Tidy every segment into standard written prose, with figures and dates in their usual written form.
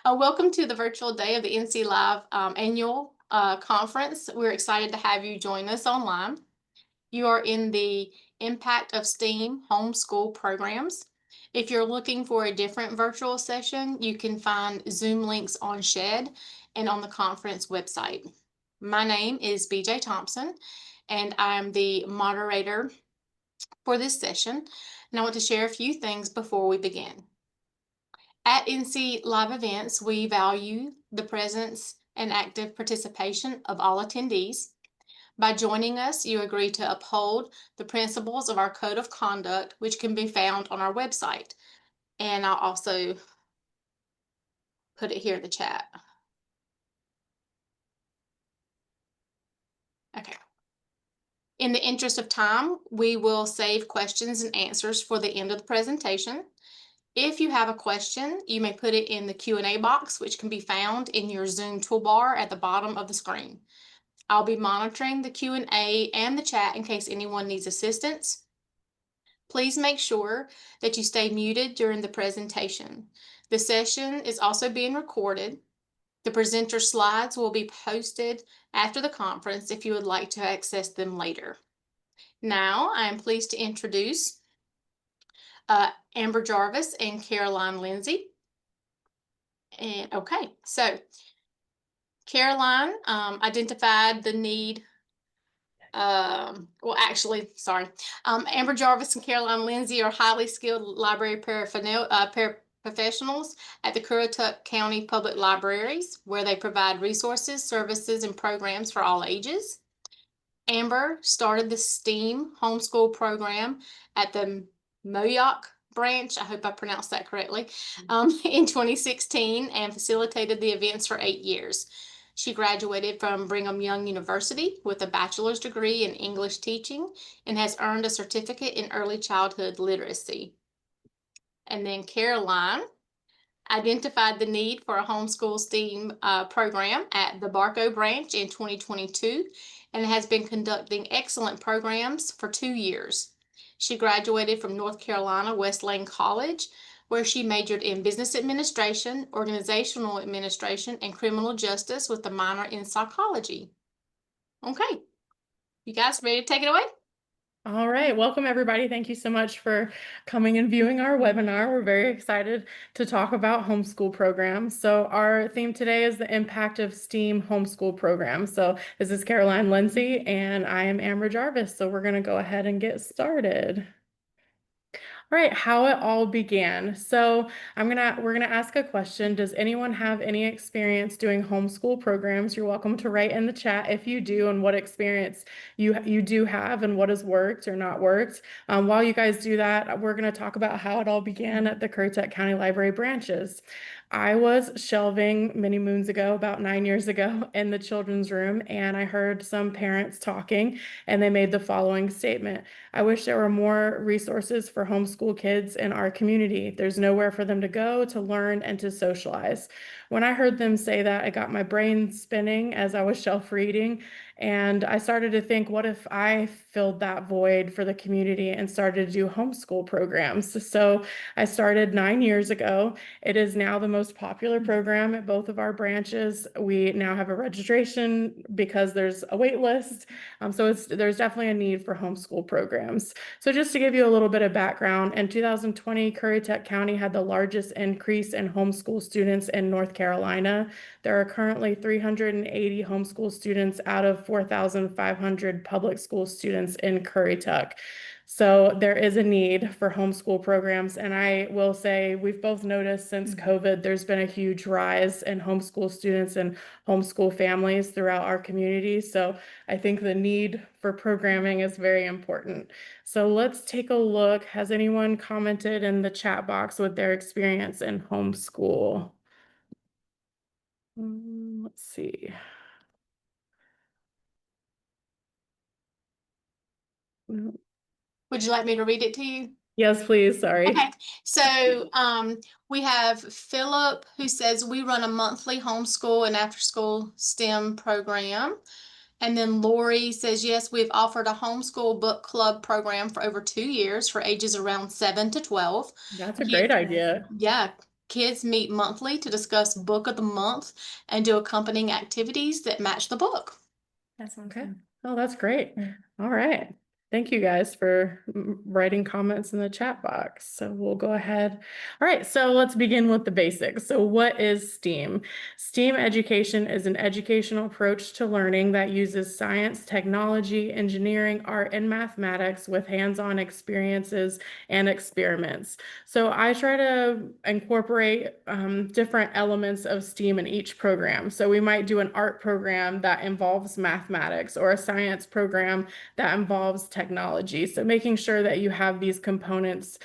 Welcome to the virtual day of the NC Live annual conference. We're excited to have you join us online. You are in the Impact of STEAM Homeschool Programs. If you're looking for a different virtual session, you can find Zoom links on SHED and on the conference website. My name is BJ Thompson, and I'm the moderator for this session. And I want to share a few things before we begin. At NC Live events, we value the presence and active participation of all attendees. By joining us, you agree to uphold the principles of our code of conduct, which can be found on our website. And I'll also put it here in the chat. Okay. In the interest of time, we will save questions and answers for the end of the presentation. If you have a question, you may put it in the Q&A box, which can be found in your Zoom toolbar at the bottom of the screen. I'll be monitoring the Q&A and the chat in case anyone needs assistance. Please make sure that you stay muted during the presentation. The session is also being recorded. The presenter slides will be posted after the conference if you would like to access them later. Now, I am pleased to introduce Amber Jarvis and Caroline Lindsey. And okay, so Caroline identified the need. Amber Jarvis and Caroline Lindsey are highly skilled library paraprofessionals at the Currituck County Public Libraries, where they provide resources, services, and programs for all ages. Amber started the S.T.E.A.M homeschool program at the Moyock branch, I hope I pronounced that correctly, in 2016 and facilitated the events for 8 years. She graduated from Brigham Young University with a bachelor's degree in English teaching and has earned a certificate in early childhood literacy. And then Caroline identified the need for a homeschool STEAM program at the Barco branch in 2022 and has been conducting excellent programs for 2 years. She graduated from North Carolina West Lane College, where she majored in business administration, organizational administration, and criminal justice with a minor in psychology. Okay, you guys ready to take it away? All right, welcome everybody. Thank you so much for coming and viewing our webinar. We're very excited to talk about homeschool programs. So our theme today is the impact of STEAM homeschool programs. So this is Caroline Lindsey and I am Amber Jarvis. So we're going to go ahead and get started. All right, how it all began. So we're gonna ask a question. Does anyone have any experience doing homeschool programs? You're welcome to write in the chat if you do and what experience you do have and what has worked or not worked. While you guys do that, we're gonna talk about how it all began at the Currituck County Library branches. I was shelving many moons ago, about 9 years ago, in the children's room, and I heard some parents talking, and they made the following statement. I wish there were more resources for homeschool kids in our community. There's nowhere for them to go to learn and to socialize. When I heard them say that, it got my brain spinning as I was shelf reading. And I started to think, what if I filled that void for the community and started to do homeschool programs? So I started 9 years ago. It is now the most popular program at both of our branches. We now have a registration because there's a wait list. So there's definitely a need for homeschool programs. So just to give you a little bit of background, in 2020, Currituck County had the largest increase in homeschool students in North Carolina. There are currently 380 homeschool students out of 4,500 public school students in Currituck. So there is a need for homeschool programs. And I will say we've both noticed since COVID, there's been a huge rise in homeschool students and homeschool families throughout our community. So I think the need for programming is very important. So let's take a look. Has anyone commented in the chat box with their experience in homeschool? Let's see. Would you like me to read it to you? Yes, please. Sorry. Okay, so we have Philip who says we run a monthly homeschool and after school STEM program. And then Lori says, yes, we've offered a homeschool book club program for over 2 years for ages around 7 to 12. That's a great idea. Yeah, Kids meet monthly to discuss book of the month and do accompanying activities that match the book. That's okay. Oh, that's great. All right. Thank you guys for writing comments in the chat box. So we'll go ahead. All right, so let's begin with the basics. So what is STEAM? STEAM education is an educational approach to learning that uses science, technology, engineering, art, and mathematics with hands-on experiences and experiments. So I try to incorporate different elements of STEAM in each program. So we might do an art program that involves mathematics or a science program that involves technology. So making sure that you have these components,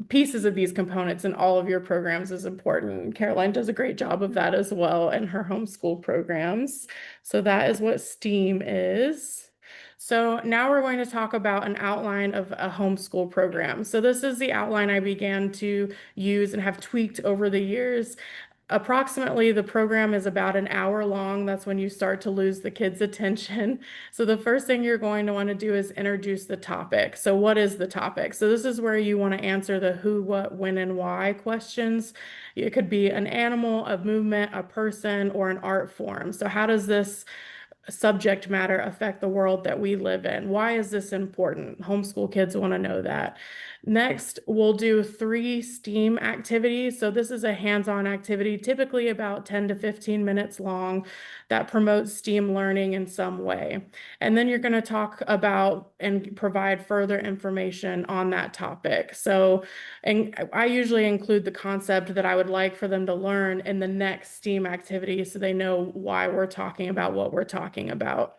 pieces of these components in all of your programs is important. Caroline does a great job of that as well in her homeschool programs. So that is what STEAM is. So now we're going to talk about an outline of a homeschool program. So this is the outline I began to use and have tweaked over the years. Approximately, the program is about an hour long. That's when you start to lose the kids' attention. So the first thing you're going to want to do is introduce the topic. So what is the topic? So this is where you want to answer the who, what, when, and why questions. It could be an animal, a movement, a person, or an art form. So how does this subject matter affect the world that we live in? Why is this important? Homeschool kids want to know that. Next, we'll do 3 STEAM activities. So this is a hands-on activity, typically about 10 to 15 minutes long, that promotes STEAM learning in some way. And then you're going to talk about and provide further information on that topic. So, and I usually include the concept that I would like for them to learn in the next STEAM activity so they know why we're talking about what we're talking about.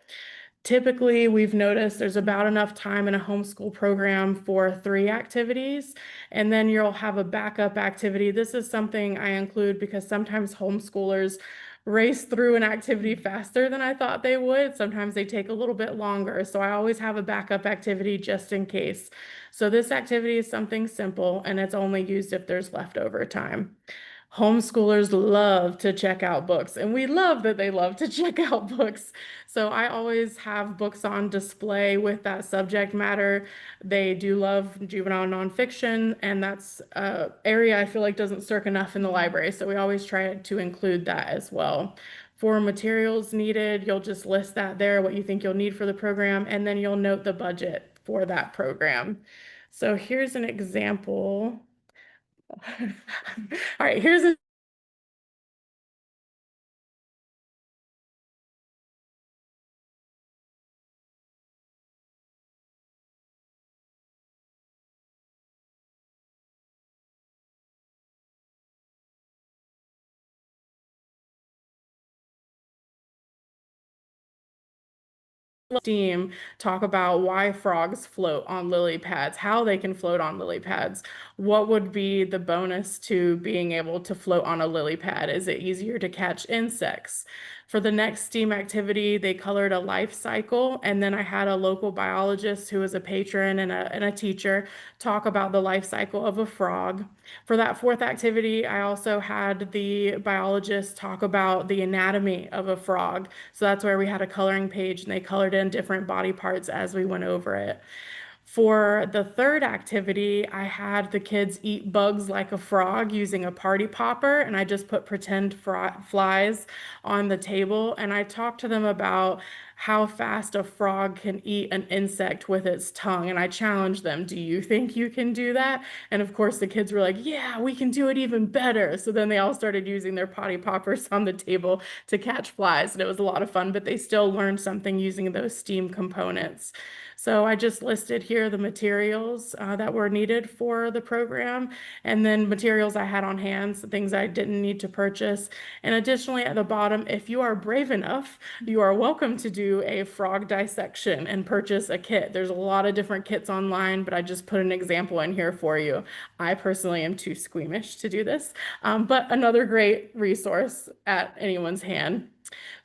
Typically, we've noticed there's about enough time in a homeschool program for 3 activities, and then you'll have a backup activity. This is something I include because sometimes homeschoolers race through an activity faster than I thought they would. Sometimes they take a little bit longer, so I always have a backup activity just in case. So this activity is something simple, and it's only used if there's leftover time. Homeschoolers love to check out books, and we love that they love to check out books. So I always have books on display with that subject matter. They do love juvenile nonfiction, and that's an area I feel like doesn't circ enough in the library. So we always try to include that as well. For materials needed, you'll just list that there, what you think you'll need for the program, and then you'll note the budget for that program. So here's an example. All right, here's a STEAM talk about why frogs float on lily pads, how they can float on lily pads. What would be the bonus to being able to float on a lily pad? Is it easier to catch insects? For the next STEAM activity, they colored a life cycle, and then I had a local biologist who was a patron and a teacher talk about the life cycle of a frog. For that 4th activity, I also had the biologist talk about the anatomy of a frog. So that's where we had a coloring page and they colored in different body parts as we went over it. For the 3rd activity, I had the kids eat bugs like a frog using a party popper, and I just put pretend flies on the table, and I talked to them about how fast a frog can eat an insect with its tongue, and I challenged them, do you think you can do that? And of course, the kids were like, yeah, we can do it even better. So then they all started using their potty poppers on the table to catch flies, and it was a lot of fun, but they still learned something using those STEAM components. So I just listed here the materials that were needed for the program, and then materials I had on hand, so things I didn't need to purchase. And additionally, at the bottom, if you are brave enough, you are welcome to do a frog dissection and purchase a kit. There's a lot of different kits online, but I just put an example in here for you. I personally am too squeamish to do this, but another great resource at anyone's hand.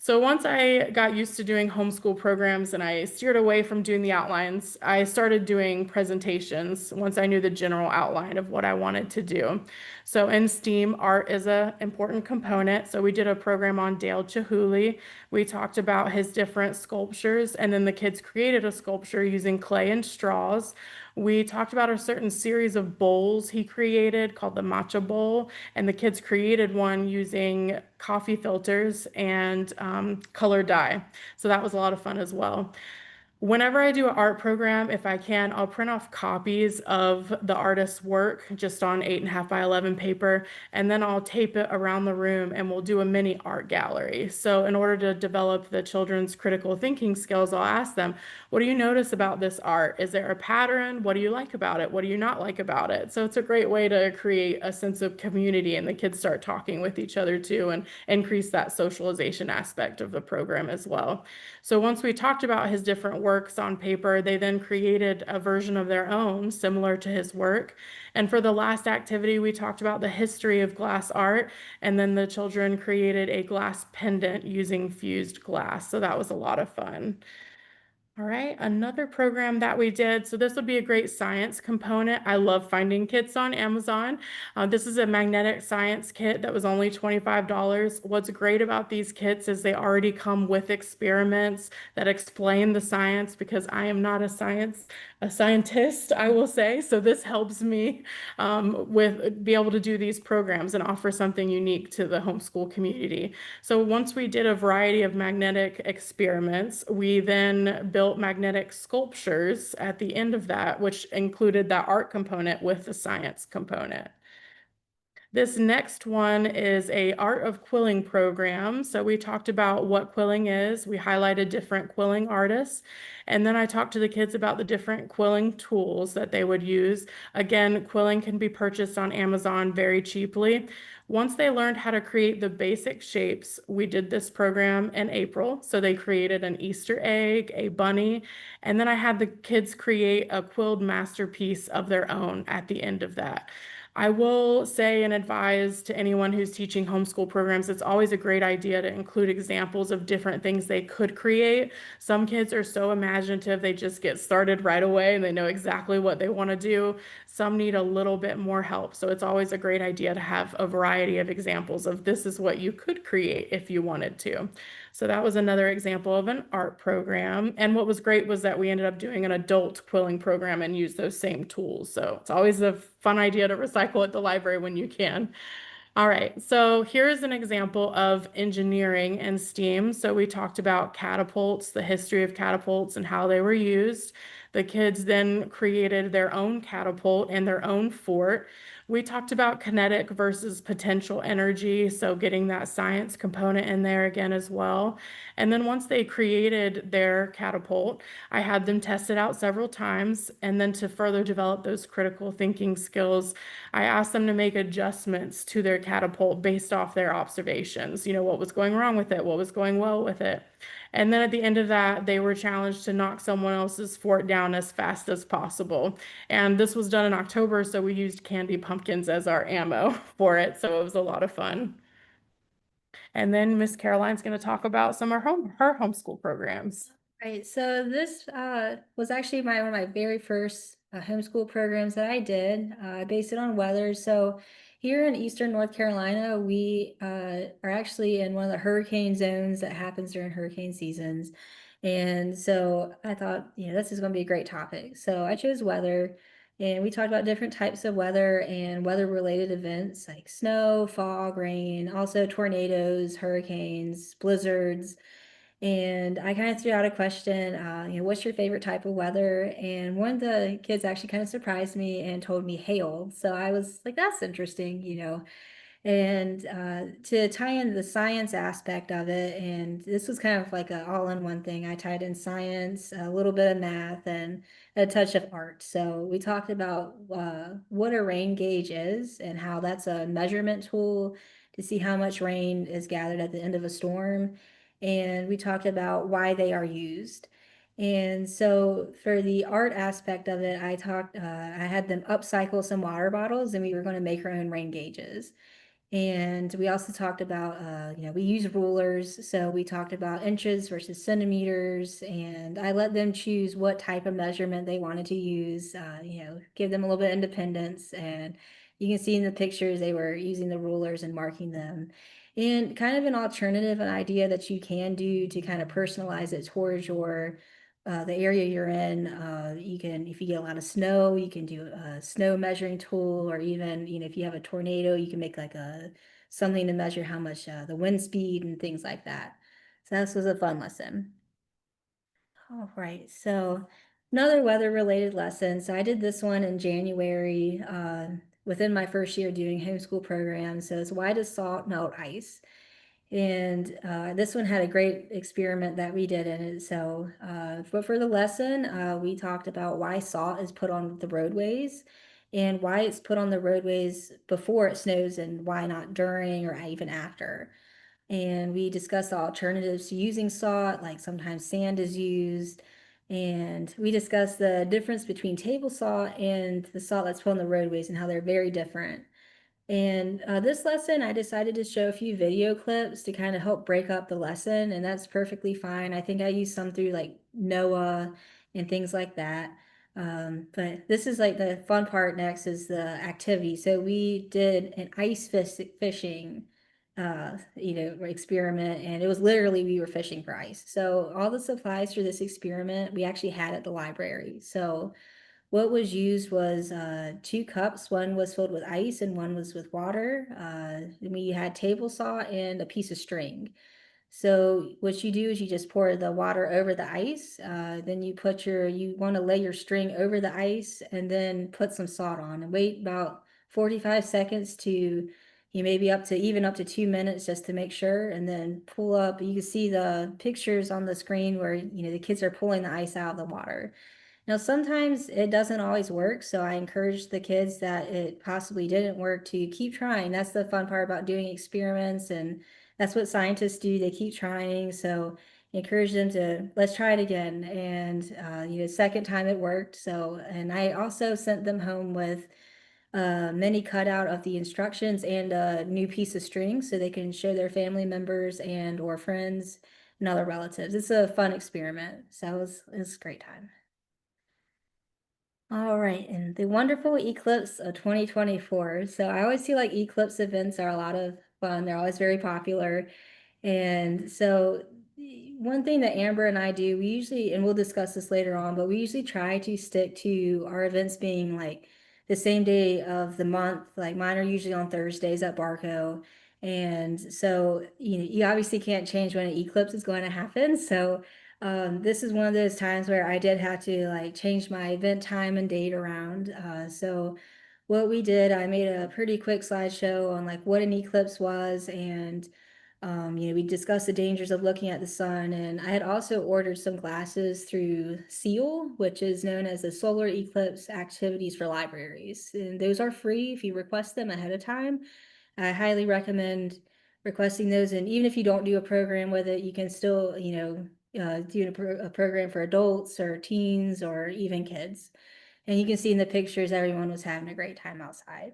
So once I got used to doing homeschool programs and I steered away from doing the outlines, I started doing presentations once I knew the general outline of what I wanted to do. So in STEAM, art is an important component. So we did a program on Dale Chihuly. We talked about his different sculptures, and then the kids created a sculpture using clay and straws. We talked about a certain series of bowls he created called the matcha bowl, and the kids created one using coffee filters and color dye. So that was a lot of fun as well. Whenever I do an art program, if I can, I'll print off copies of the artist's work just on 8.5 by 11 paper, and then I'll tape it around the room and we'll do a mini art gallery. So, in order to develop the children's critical thinking skills, I'll ask them, what do you notice about this art? Is there a pattern? What do you like about it? What do you not like about it? So, it's a great way to create a sense of community and the kids start talking with each other too and increase that socialization aspect of the program as well. So once we talked about his different works on paper, they then created a version of their own similar to his work. And for the last activity, we talked about the history of glass art, and then the children created a glass pendant using fused glass. So that was a lot of fun. All right, another program that we did. So this would be a great science component. I love finding kits on Amazon. This is a magnetic science kit that was only $25. What's great about these kits is they already come with experiments that explain the science because I am not a scientist, I will say. So this helps me with be able to do these programs and offer something unique to the homeschool community. So once we did a variety of magnetic experiments, we then built magnetic sculptures at the end of that, which included that art component with the science component. This next one is a art of quilling program. So we talked about what quilling is. We highlighted different quilling artists. And then I talked to the kids about the different quilling tools that they would use. Again, quilling can be purchased on Amazon very cheaply. Once they learned how to create the basic shapes, we did this program in April. So they created an Easter egg, a bunny, and then I had the kids create a quilled masterpiece of their own at the end of that. I will say and advise to anyone who's teaching homeschool programs, it's always a great idea to include examples of different things they could create. Some kids are so imaginative, they just get started right away and they know exactly what they want to do. Some need a little bit more help. So it's always a great idea to have a variety of examples of this is what you could create if you wanted to. So that was another example of an art program. And what was great was that we ended up doing an adult quilling program and used those same tools. So it's always a fun idea to recycle at the library when you can. All right, so here's an example of engineering and STEAM. So we talked about catapults, the history of catapults and how they were used. The kids then created their own catapult and their own fort. We talked about kinetic versus potential energy, so getting that science component in there again as well. And then once they created their catapult, I had them test it out several times. And then to further develop those critical thinking skills, I asked them to make adjustments to their catapult based off their observations. You know, what was going wrong with it, what was going well with it. And then at the end of that, they were challenged to knock someone else's fort down as fast as possible. And this was done in October, so we used candy pumpkins as our ammo for it. So it was a lot of fun. And then Miss Caroline's going to talk about some of her homeschool programs. Right. So this was actually one of my very first homeschool programs that I did. I based it on weather. So here in Eastern North Carolina, we are actually in one of the hurricane zones that happens during hurricane seasons. And so I thought, this is going to be a great topic. So I chose weather, and we talked about different types of weather and weather-related events like snow, fog, rain, also tornadoes, hurricanes, blizzards. And I kind of threw out a question, what's your favorite type of weather? And one of the kids actually kind of surprised me and told me hail. So I was like, that's interesting. And to tie in the science aspect of it, and this was kind of like an all-in-one thing. I tied in science, a little bit of math, and a touch of art. So we talked about what a rain gauge is and how that's a measurement tool to see how much rain is gathered at the end of a storm. And we talked about why they are used. And so for the art aspect of it, I had them upcycle some water bottles and we were going to make our own rain gauges. And we also talked about, we use rulers. So we talked about inches versus centimeters, and I let them choose what type of measurement they wanted to use, give them a little bit of independence. And you can see in the pictures, they were using the rulers and marking them. And kind of an alternative, an idea that you can do to kind of personalize it towards the area you're in. You can, if you get a lot of snow, you can do a snow measuring tool, or even, if you have a tornado, you can make like something to measure how much the wind speed and things like that. So this was a fun lesson. All right, so another weather related lesson. So I did this one in January within my first year doing homeschool programs. So it's why does salt melt ice? And this one had a great experiment that we did in it. So, but for the lesson, we talked about why salt is put on the roadways and why it's put on the roadways before it snows and why not during or even after. And we discussed the alternatives to using salt, like sometimes sand is used. And we discussed the difference between table salt and the salt that's put on the roadways and how they're very different. And this lesson, I decided to show a few video clips to kind of help break up the lesson, and that's perfectly fine. I think I used some through like Noah and things like that. But this is like the fun part next is the activity. So we did an fishing, experiment, and it was literally we were fishing for ice. So all the supplies for this experiment we actually had at the library. So what was used was 2 cups. One was filled with ice and one was with water. We had table salt and a piece of string. So what you do is you just pour the water over the ice. Then you want to lay your string over the ice and then put some salt on and wait about 45 seconds to maybe up to 2 minutes just to make sure, and then pull up. You can see the pictures on the screen where the kids are pulling the ice out of the water. Now, sometimes it doesn't always work, so I encourage the kids that it possibly didn't work to keep trying. That's the fun part about doing experiments, and that's what scientists do. They keep trying, so encourage them to let's try it again. And second time it worked. So, and I also sent them home with a mini cutout of the instructions and a new piece of string so they can show their family members and or friends and other relatives. It's a fun experiment, so it was a great time. All right, and the wonderful eclipse of 2024. So I always feel like eclipse events are a lot of fun. They're always very popular. And so one thing that Amber and I do, we usually, and we'll discuss this later on, but we usually try to stick to our events being like the same day of the month. Like mine are usually on Thursdays at Barco. And so, you obviously can't change when an eclipse is going to happen. So this is one of those times where I did have to like change my event time and date around. So what we did, I made a pretty quick slideshow on like what an eclipse was, and we discussed the dangers of looking at the sun. And I had also ordered some glasses through S.T.E.A.M, which is known as the Solar Eclipse Activities for Libraries. And those are free if you request them ahead of time. I highly recommend requesting those. And even if you don't do a program with it, you can still, do a program for adults or teens or even kids. And you can see in the pictures, everyone was having a great time outside.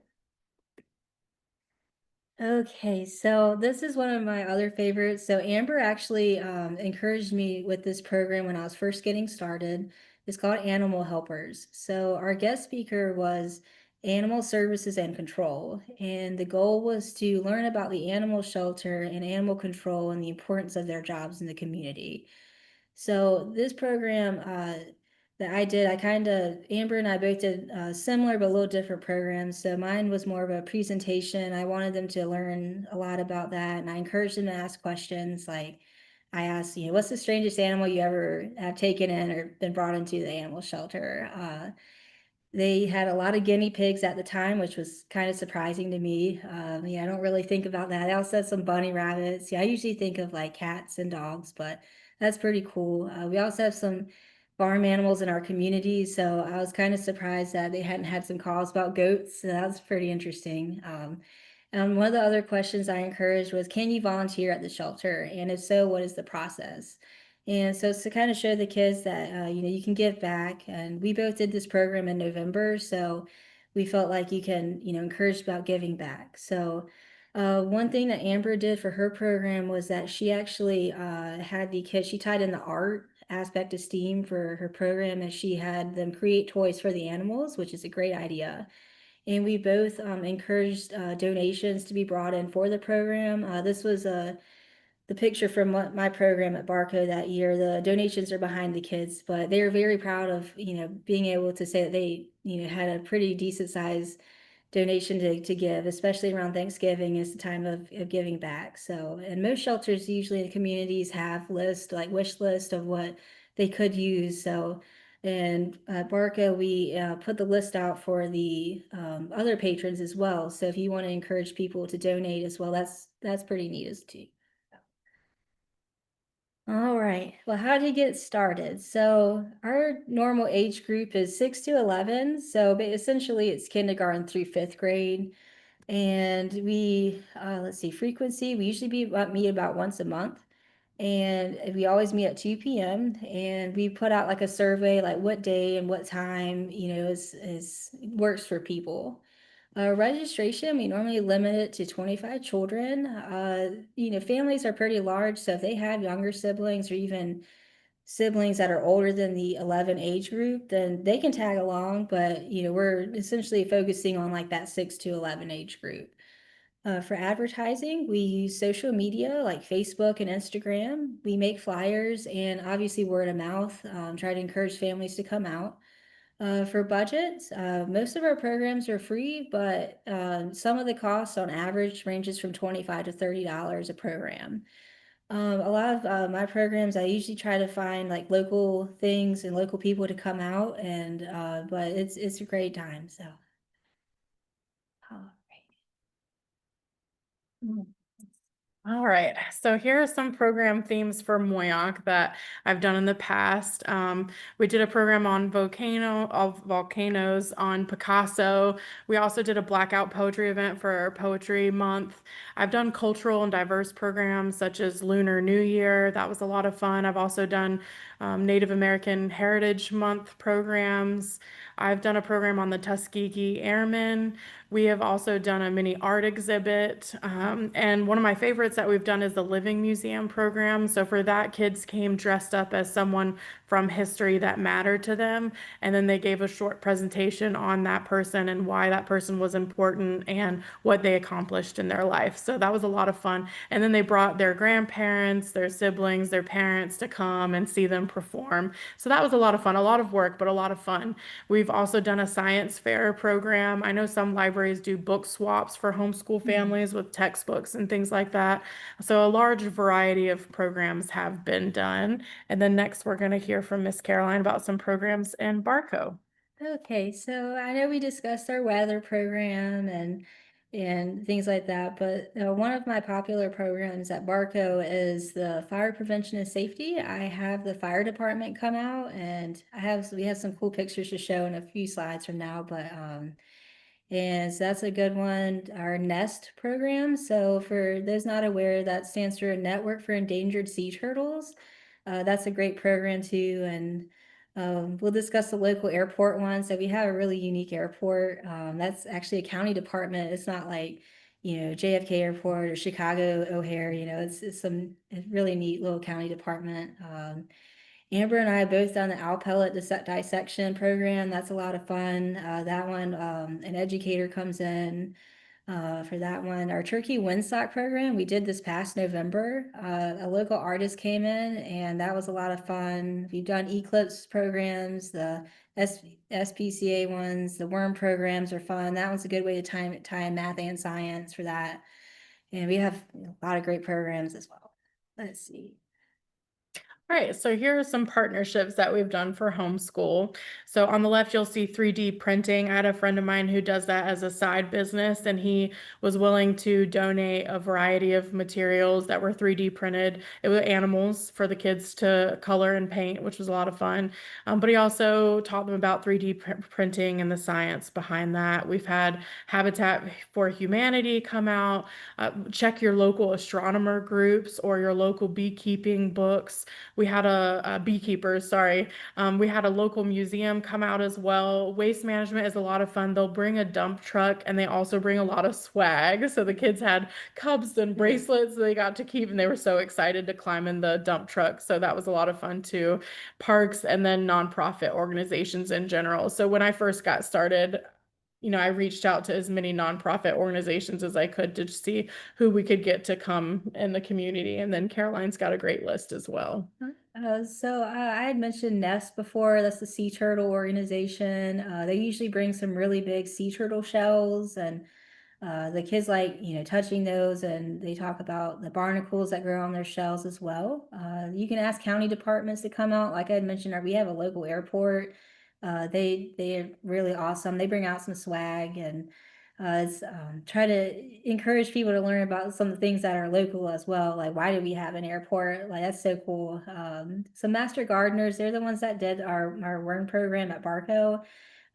Okay, so this is one of my other favorites. So Amber actually encouraged me with this program when I was first getting started. It's called Animal Helpers. So our guest speaker was Animal Services and Control, and the goal was to learn about the animal shelter and animal control and the importance of their jobs in the community. So this program that I did, Amber and I both did similar but a little different programs. So mine was more of a presentation. I wanted them to learn a lot about that, and I encouraged them to ask questions. Like I asked, what's the strangest animal you ever have taken in or been brought into the animal shelter? They had a lot of guinea pigs at the time, which was kind of surprising to me. I don't really think about that. They also had some bunny rabbits. Yeah, I usually think of like cats and dogs, but that's pretty cool. We also have some farm animals in our community, so I was kind of surprised that they hadn't had some calls about goats. So that was pretty interesting. And one of the other questions I encouraged was, can you volunteer at the shelter? And if so, what is the process? And so it's to kind of show the kids that, you can give back. And we both did this program in November. So we felt like you can, encourage about giving back. So One thing that Amber did for her program was that she actually had the kids, she tied in the art aspect of STEAM for her program, and she had them create toys for the animals, which is a great idea. And we both encouraged donations to be brought in for the program. This was the picture from my program at Barco that year. The donations are behind the kids, but they were very proud of, being able to say that they, had a pretty decent size donation to give, especially around Thanksgiving is the time of giving back. So, and most shelters usually in the communities have wish list of what they could use. So, and at Barca, we put the list out for the other patrons as well. So if you want to encourage people to donate as well, that's pretty neat as too. All right. Well, how do you get started? So our normal age group is 6 to 11. So essentially it's kindergarten through fifth grade. And we, let's see, frequency, we usually meet about once a month. And we always meet at 2 p.m. And we put out like a survey, like what day and what time, is works for people. Registration, we normally limit it to 25 children. Families are pretty large, so if they have younger siblings or even siblings that are older than the 11 age group, then they can tag along, but we're essentially focusing on like that 6 to 11 age group. For advertising, we use social media like Facebook and Instagram. We make flyers and obviously word of mouth, try to encourage families to come out. For budgets, most of our programs are free, but some of the costs on average ranges from $25 to $30 a program. A lot of my programs, I usually try to find like local things and local people to come out, and but it's a great time. So, all right. All right, so here are some program themes for Moyoc that I've done in the past. We did a program on volcanoes on Picasso. We also did a blackout poetry event for our Poetry Month. I've done cultural and diverse programs such as Lunar New Year. That was a lot of fun. I've also done Native American Heritage Month programs. I've done a program on the Tuskegee Airmen. We have also done a mini art exhibit. And one of my favorites that we've done is the Living Museum program. So for that, kids came dressed up as someone from history that mattered to them. And then they gave a short presentation on that person and why that person was important and what they accomplished in their life. So that was a lot of fun. And then they brought their grandparents, their siblings, their parents to come and see them perform. So that was a lot of fun, a lot of work, but a lot of fun. We've also done a science fair program. I know some libraries do book swaps for homeschool families with textbooks and things like that. So a large variety of programs have been done. And then next we're going to hear from Miss Caroline about some programs in Barco. Okay, so I know we discussed our weather program and things like that, but one of my popular programs at Barco is the fire prevention and safety. I have the fire department come out, and we have some cool pictures to show in a few slides from now, but and so that's a good one. Our NEST program. So for those not aware, that stands for Network for Endangered Sea Turtles. That's a great program too. And we'll discuss the local airport one. So we have a really unique airport. That's actually a county department. It's not like, JFK Airport or Chicago O'Hare. It's some really neat little county department. Amber and I have both done the owl pellet dissection program. That's a lot of fun. That one, an educator comes in for that one. Our turkey windsock program, we did this past November. A local artist came in, and that was a lot of fun. We've done eclipse programs, the SPCA ones, the worm programs are fun. That one's a good way to tie in math and science for that. And we have a lot of great programs as well. Let's see. All right, so here are some partnerships that we've done for homeschool. So on the left, you'll see 3D printing. I had a friend of mine who does that as a side business, and he was willing to donate a variety of materials that were 3D printed. It was animals for the kids to color and paint, which was a lot of fun. But he also taught them about 3D printing and the science behind that. We've had Habitat for Humanity come out. Check your local astronomer groups or your local beekeeping books We had a beekeepers, sorry. We had a local museum come out as well. Waste management is a lot of fun. They'll bring a dump truck and they also bring a lot of swag. So the kids had cups and bracelets they got to keep, and they were so excited to climb in the dump truck. So that was a lot of fun too. Parks and then nonprofit organizations in general. So when I first got started, I reached out to as many nonprofit organizations as I could to see who we could get to come in the community. And then Caroline's got a great list as well. I had mentioned Nest before. That's the sea turtle organization. They usually bring some really big sea turtle shells, and the kids like, touching those, and they talk about the barnacles that grow on their shells as well. You can ask county departments to come out. Like I had mentioned, we have a local airport. They're really awesome. They bring out some swag, and try to encourage people to learn about some of the things that are local as well. Like, why do we have an airport? Like, that's so cool. Some master gardeners, they're the ones that did our worm program at Barco.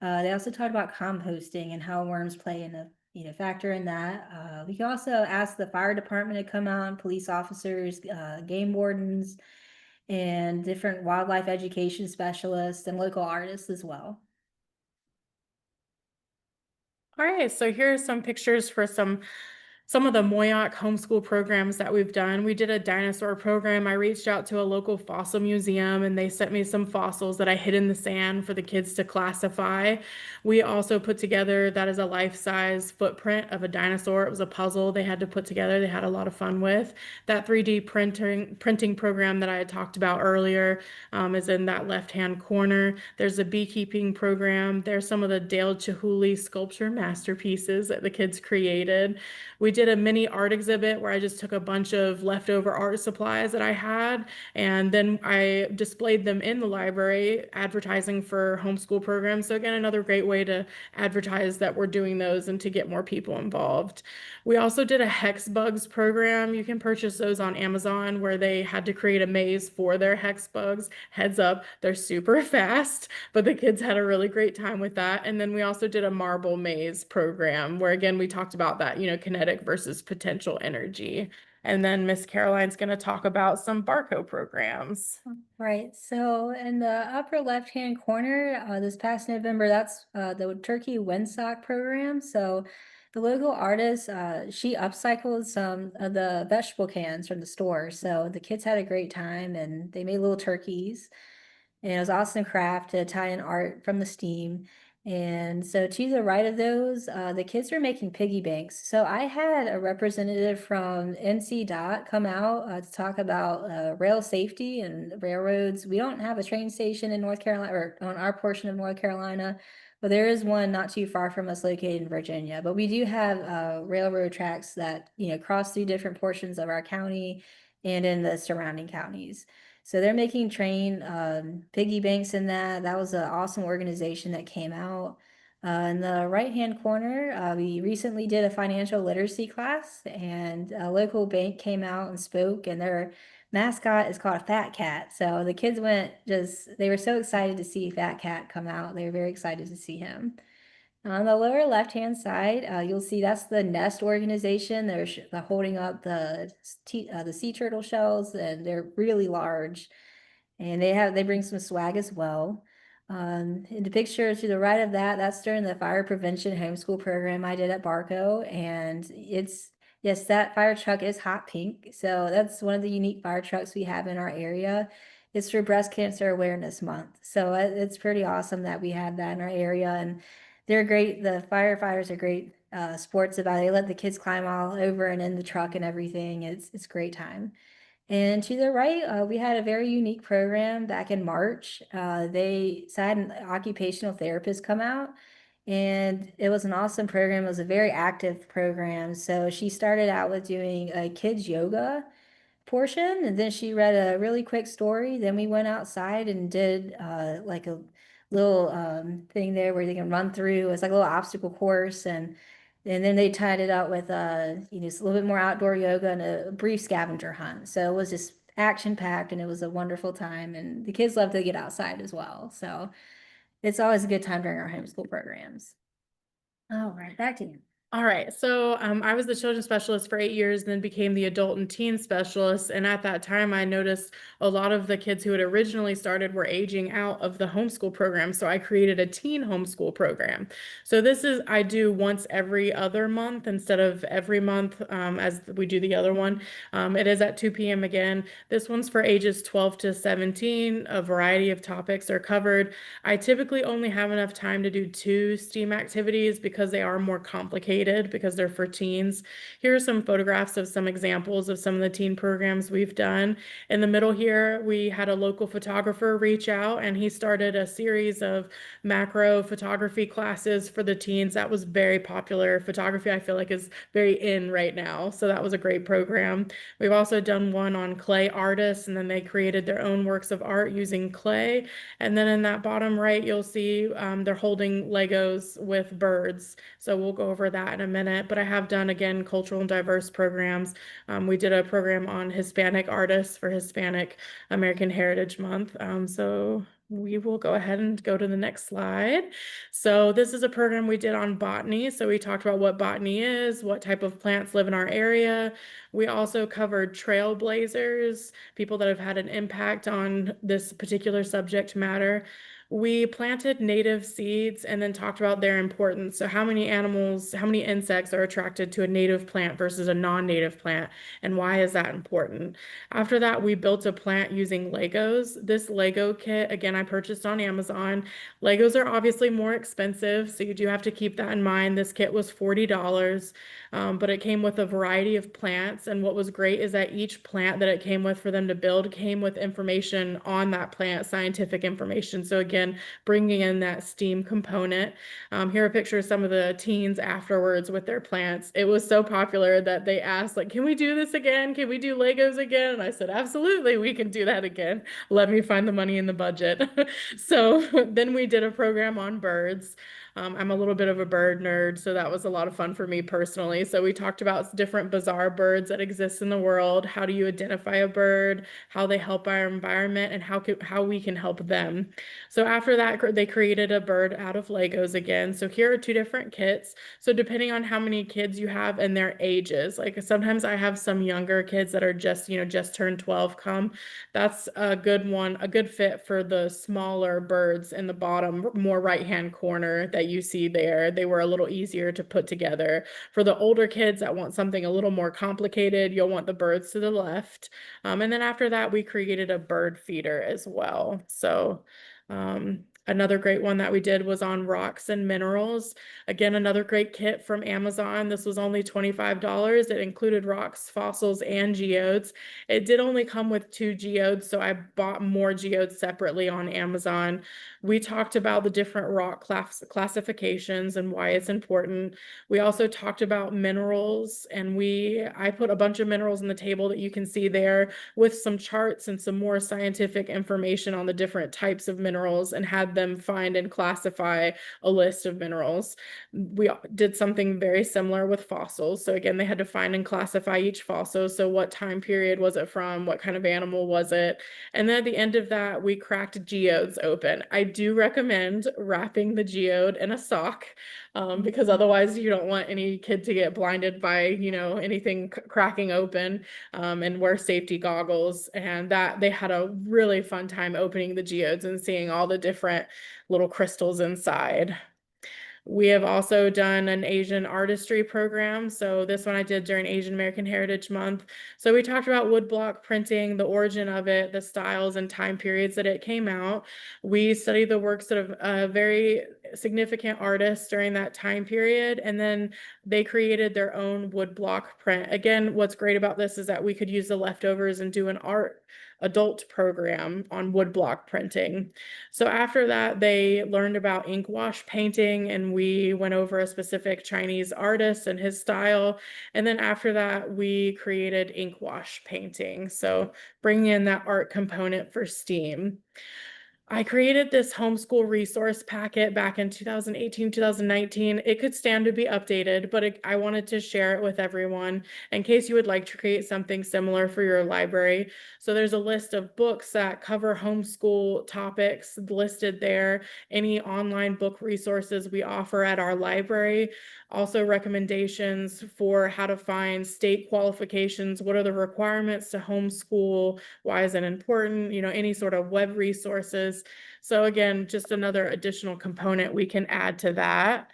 They also talked about composting and how worms play in a factor in that. We can also ask the fire department to come out, police officers, game wardens, and different wildlife education specialists and local artists as well. All right, so here are some pictures for some of the Moyoc homeschool programs that we've done. We did a dinosaur program. I reached out to a local fossil museum and they sent me some fossils that I hid in the sand for the kids to classify. We also put together, that is a life-size footprint of a dinosaur. It was a puzzle they had to put together. They had a lot of fun with. That 3D printing program that I had talked about earlier is in that left-hand corner. There's a beekeeping program. There's some of the Dale Chihuly sculpture masterpieces that the kids created. We did a mini art exhibit where I just took a bunch of leftover art supplies that I had, and then I displayed them in the library, advertising for homeschool programs. So again, another great way to advertise that we're doing those and to get more people involved. We also did a hex bugs program. You can purchase those on Amazon, where they had to create a maze for their hex bugs. Heads up, they're super fast, but the kids had a really great time with that. And then we also did a marble maze program where, again, we talked about that, kinetic versus potential energy. And then Miss Caroline's going to talk about some Barco programs. Right. So in the upper left-hand corner, this past November, that's the Turkey Windsock program. So the local artist, she upcycled some of the vegetable cans from the store. So the kids had a great time and they made little turkeys. And it was awesome craft to Italian art from the S.T.E.A.M. And so to the right of those, the kids were making piggy banks. So I had a representative from NC-DOT come out to talk about rail safety and railroads. We don't have a train station in North Carolina, or on our portion of North Carolina, but there is one not too far from us located in Virginia. But we do have railroad tracks that, cross through different portions of our county and in the surrounding counties. So they're making train piggy banks in that. That was an awesome organization that came out. In the right-hand corner, we recently did a financial literacy class, and a local bank came out and spoke, and their mascot is called Fat Cat. So the kids they were so excited to see Fat Cat come out. They were very excited to see him. On the lower left-hand side, you'll see that's the Nest organization. They're holding up the sea turtle shells, and they're really large. And they bring some swag as well. In the picture to the right of that, that's during the fire prevention homeschool program I did at Barco, and yes, that fire truck is hot pink. So that's one of the unique fire trucks we have in our area. It's for Breast Cancer Awareness Month. So it's pretty awesome that we have that in our area, and they're great. The firefighters are great sports about it. They let the kids climb all over and in the truck and everything. It's a great time. And to the right, we had a very unique program back in March. They had an occupational therapist come out, and it was an awesome program. It was a very active program. So she started out with doing a kids yoga portion, and then she read a really quick story. Then we went outside and did like a little thing there where they can run through. It's like a little obstacle course, and then they tied it up with just a little bit more outdoor yoga and a brief scavenger hunt. So it was just action packed, and it was a wonderful time. And the kids love to get outside as well. So it's always a good time during our homeschool programs. All right, back to you. All right. So I was the children's specialist for 8 years, then became the adult and teen specialist. And at that time, I noticed a lot of the kids who had originally started were aging out of the homeschool program. So I created a teen homeschool program. So I do once every other month instead of every month as we do the other one. It is at 2 p.m. again. This one's for ages 12 to 17. A variety of topics are covered. I typically only have enough time to do 2 STEAM activities because they are more complicated because they're for teens. Here are some photographs of some examples of some of the teen programs we've done. In the middle here, we had a local photographer reach out and he started a series of macro photography classes for the teens. That was very popular. Photography, I feel like, is very in right now. So that was a great program. We've also done one on clay artists, and then they created their own works of art using clay. And then in that bottom right, you'll see they're holding Legos with birds. So we'll go over that in a minute. But I have done, again, cultural and diverse programs. We did a program on Hispanic artists for Hispanic American Heritage Month. So we will go ahead and go to the next slide. So this is a program we did on botany. So we talked about what botany is, what type of plants live in our area. We also covered trailblazers, people that have had an impact on this particular subject matter. We planted native seeds and then talked about their importance. So how many insects are attracted to a native plant versus a non-native plant, and why is that important? After that, we built a plant using Legos. This Lego kit, again, I purchased on Amazon. Legos are obviously more expensive, so you do have to keep that in mind. This kit was $40. But it came with a variety of plants. And what was great is that each plant that it came with for them to build came with information on that plant, scientific information. So again, bringing in that STEAM component. Here are a picture of some of the teens afterwards with their plants. It was so popular that they asked, like, can we do this again? Can we do Legos again? And I said, absolutely, we can do that again. Let me find the money in the budget. So then we did a program on birds. I'm a little bit of a bird nerd, so that was a lot of fun for me personally. So we talked about different bizarre birds that exist in the world. How do you identify a bird? How they help our environment, and how we can help them. So after that, they created a bird out of Legos again. So here are 2 different kits. So depending on how many kids you have and their ages, like sometimes I have some younger kids that are just turned 12 come. That's a good one, a good fit for the smaller birds in the bottom, more right-hand corner that you see there. They were a little easier to put together. For the older kids that want something a little more complicated, you'll want the birds to the left. And then after that, we created a bird feeder as well. So another great one that we did was on rocks and minerals. Again, another great kit from Amazon. This was only $25. It included rocks, fossils, and geodes. It did only come with 2 geodes, so I bought more geodes separately on Amazon. We talked about the different rock classifications and why it's important. We also talked about minerals, and I put a bunch of minerals on the table that you can see there with some charts and some more scientific information on the different types of minerals, and had them find and classify a list of minerals. We did something very similar with fossils. So again, they had to find and classify each fossil. So what time period was it from? What kind of animal was it? And then at the end of that, we cracked geodes open. I do recommend wrapping the geode in a sock because otherwise you don't want any kid to get blinded by, anything cracking open, and wear safety goggles. And that they had a really fun time opening the geodes and seeing all the different little crystals inside. We have also done an Asian artistry program. So this one I did during Asian American Heritage Month. So we talked about woodblock printing, the origin of it, the styles and time periods that it came out. We studied the works of very significant artists during that time period, and then they created their own woodblock print. Again, what's great about this is that we could use the leftovers and do an adult program on woodblock printing. So after that, they learned about ink wash painting, and we went over a specific Chinese artist and his style. And then after that, we created ink wash painting. So bringing in that art component for STEAM. I created this homeschool resource packet back in 2018, 2019. It could stand to be updated, but I wanted to share it with everyone in case you would like to create something similar for your library. So there's a list of books that cover homeschool topics listed there, any online book resources we offer at our library, also recommendations for how to find state qualifications, what are the requirements to homeschool, why is it important, any sort of web resources. So again, just another additional component we can add to that.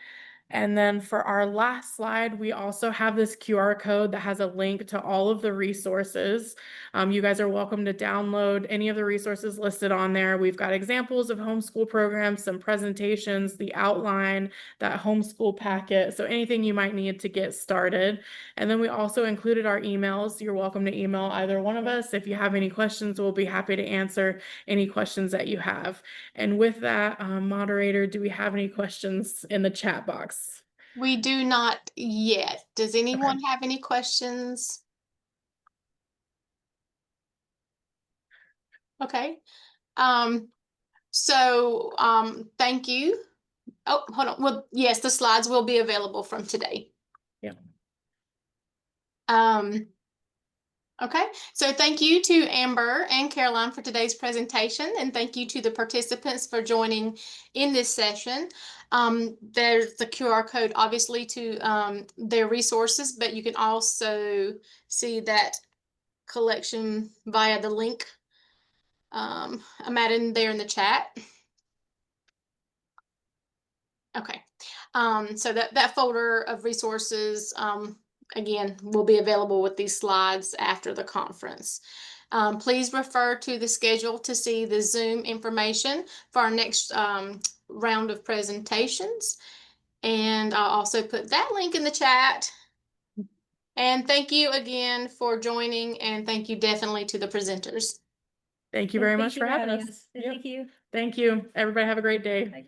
And then for our last slide, we also have this QR code that has a link to all of the resources. You guys are welcome to download any of the resources listed on there. We've got examples of homeschool programs, some presentations, the outline, that homeschool packet. So anything you might need to get started. And then we also included our emails. You're welcome to email either one of us. If you have any questions, we'll be happy to answer any questions that you have. And with that, moderator, do we have any questions in the chat box? We do not yet. Does anyone have any questions? Okay. Thank you. Oh, hold on. Well, yes, the slides will be available from today. Yeah. Okay, so thank you to Amber and Caroline for today's presentation, and thank you to the participants for joining in this session. There's the QR code, obviously, to their resources, but you can also see that collection via the link I'm adding there in the chat. Okay, so that folder of resources, again, will be available with these slides after the conference. Please refer to the schedule to see the Zoom information for our next round of presentations. And I'll also put that link in the chat. And thank you again for joining, and thank you definitely to the presenters. Thank you very much for having us. Thank you. Thank you. Everybody have a great day. Bye.